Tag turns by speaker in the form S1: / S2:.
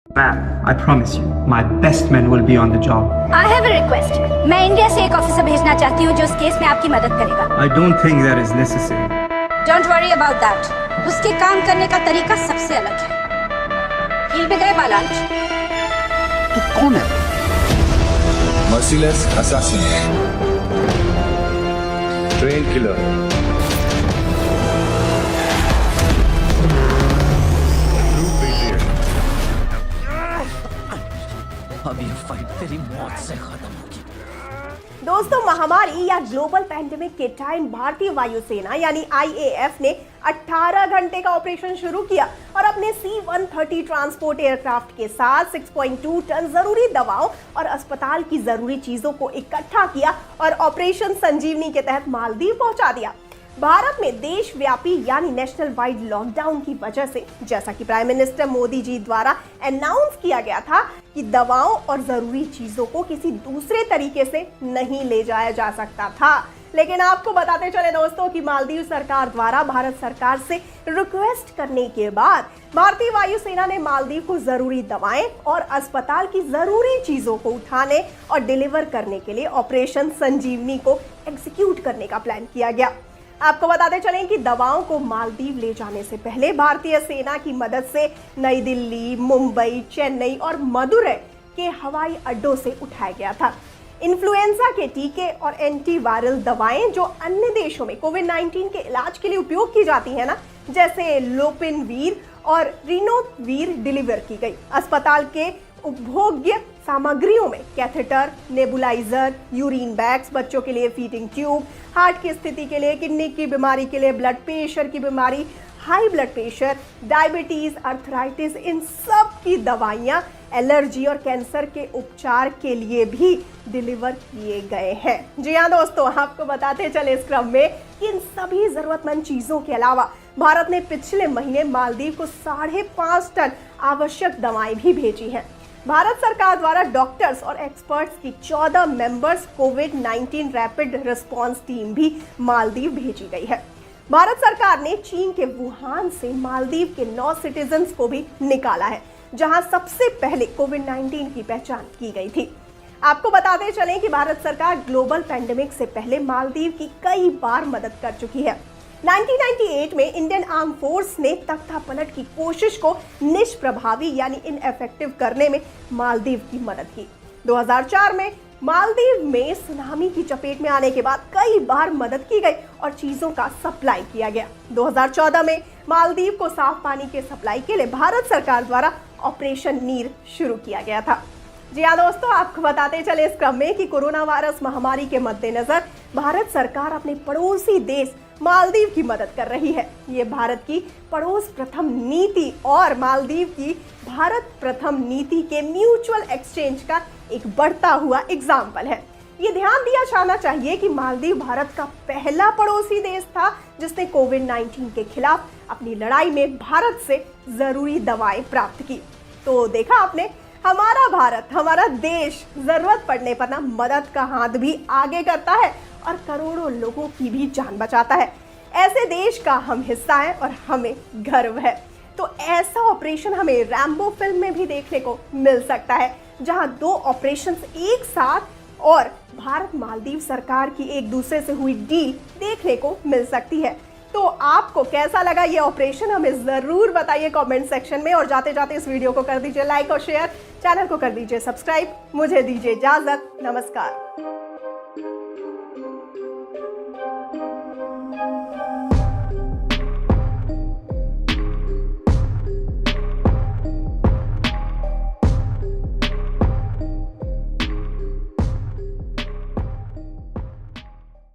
S1: Ma'am, I promise you, my best men will be on the job.
S2: I have a request. मैं India से एक officer भेजना चाहती हूँ जो उस केस में आपकी मदद करेगा.
S1: I don't think that is necessary.
S2: Don't worry about that. उसके काम करने का तरीका सबसे अलग है. He'll be there by lunch.
S3: तू कौन है?
S4: Merciless assassin. Train killer.
S3: अब ये फाइट तेरी मौत से खत्म होगी।
S5: दोस्तों, महामारी या ग्लोबल पैंडेमिक के टाइम भारतीय वायुसेना यानी आईएएफ ने 18 घंटे का ऑपरेशन शुरू किया और अपने C-130 ट्रांसपोर्ट एयरक्राफ्ट के साथ 6.2 टन जरूरी दवाओं और अस्पताल की जरूरी चीजों को इकट्ठा किया और ऑपरेशन संजीवनी के तहत मालदीव पहुंचा दिया। भारत में देशव्यापी यानी नेशनल वाइड लॉकडाउन की वजह से, जैसा कि प्राइम मिनिस्टर मोदी जी द्वारा अनाउंस किया गया था कि दवाओं और जरूरी चीजों को किसी दूसरे तरीके से नहीं ले जाया जा सकता था, लेकिन आपको बताते चले दोस्तों कि मालदीव सरकार द्वारा भारत सरकार से रिक्वेस्ट करने के बाद भारतीय वायुसेना ने मालदीव को जरूरी दवाएं और अस्पताल की जरूरी चीजों को उठाने और डिलीवर करने के लिए ऑपरेशन संजीवनी को एग्जीक्यूट करने का प्लान किया गया। आपको बताते चलें कि दवाओं को मालदीव ले जाने से पहले भारतीय सेना की मदद से नई दिल्ली, मुंबई, चेन्नई और मदुरै के हवाई अड्डों से उठाया गया था। इन्फ्लुएंजा के टीके और एंटीवायरल दवाएं जो अन्य देशों में कोविड-19 के इलाज के लिए उपयोग की जाती है ना, जैसे लोपिनवीर और रिनोवीर डिलीवर की गई। अस्पताल के उपभोग्य सामग्रियों में कैथेटर, नेबुलाइजर, यूरिन बैग्स, बच्चों के लिए फीडिंग ट्यूब, हार्ट की स्थिति के लिए, किडनी की बीमारी के लिए, ब्लड प्रेशर की बीमारी, high blood pressure, diabetes, arthritis, इन सब की दवाइयाँ एलर्जी और कैंसर के उपचार के लिए भी डिलीवर किए गए हैं। जी हाँ दोस्तों, आपको बताते चले इस क्रम में कि इन सभी जरूरतमंद चीजों के अलावा भारत ने पिछले महीने मालदीव को 5.5 टन आवश्यक दवाएं भी भेजी हैं। भारत सरकार द्वारा डॉक्टर्स और एक्सपर्ट्स की 14 मेंबर्स कोविड-19 रैपिड रिस्पांस टीम भी मालदीव भेजी गई है। भारत सरकार ने चीन के वुहान से मालदीव के 9 सिटीजन्स को भी निकाला है, जहां सबसे पहले कोविड-19 की पहचान की गई थी। आपको बताते चलें कि भारत सरकार ग्लोबल पैंडेमिक से पहले मालदीव की कई बार मदद कर चुकी है। 1998 में इंडियन आर्म फोर्स ने तख्तापलट की कोशिश को निष्प्रभावी यानी इनएफेक्टिव करने में मालदीव की मदद की। 2004 में मालदीव में सुनामी की चपेट में आने के बाद कई बार मदद की गई और चीजों का सप्लाई किया गया। 2014 में मालदीव को साफ पानी के सप्लाई के लिए भारत सरकार द्वारा ऑपरेशन नीर शुरू किया गया था। जी हाँ दोस्तों, आपको बताते चले इस क्रम में कि कोरोना वायरस महामारी के मद्देनजर भारत सरकार अपने पड़ोसी देश मालदीव की मदद कर रही है। ये भारत की पड़ोस प्रथम नीति और मालदीव की भारत प्रथम नीति के म्यूचुअल एक्सचेंज का एक बढ़ता हुआ एग्जाम्पल है। ये ध्यान दिया जाना चाहिए कि मालदीव भारत का पहला पड़ोसी देश था जिसने कोविड-19 के खिलाफ अपनी लड़ाई में भारत से जरूरी दवाएं प्राप्त की। तो देखा आपने, हमारा भारत, हमारा देश जरूरत पड़ने पर ना मदद का हाथ भी आगे करता है और करोड़ों लोगों की भी जान बचाता है। ऐसे देश का हम हिस्सा हैं और हमें गर्व है। तो ऐसा ऑपरेशन हमें रैम्बो फिल्म में भी देखने को मिल सकता है, जहां 2 ऑपरेशंस एक साथ और भारत मालदीव सरकार की एक दूसरे से हुई डील देखने को मिल सकती है। तो आपको कैसा लगा ये ऑपरेशन, हमें जरूर बताइए कमेंट सेक्शन में। और जाते जाते इस वीडियो को कर दीजिए लाइक और शेयर, चैनल को कर दीजिए सब्सक्राइब। मुझे दीजिए इजाजत, नमस्कार।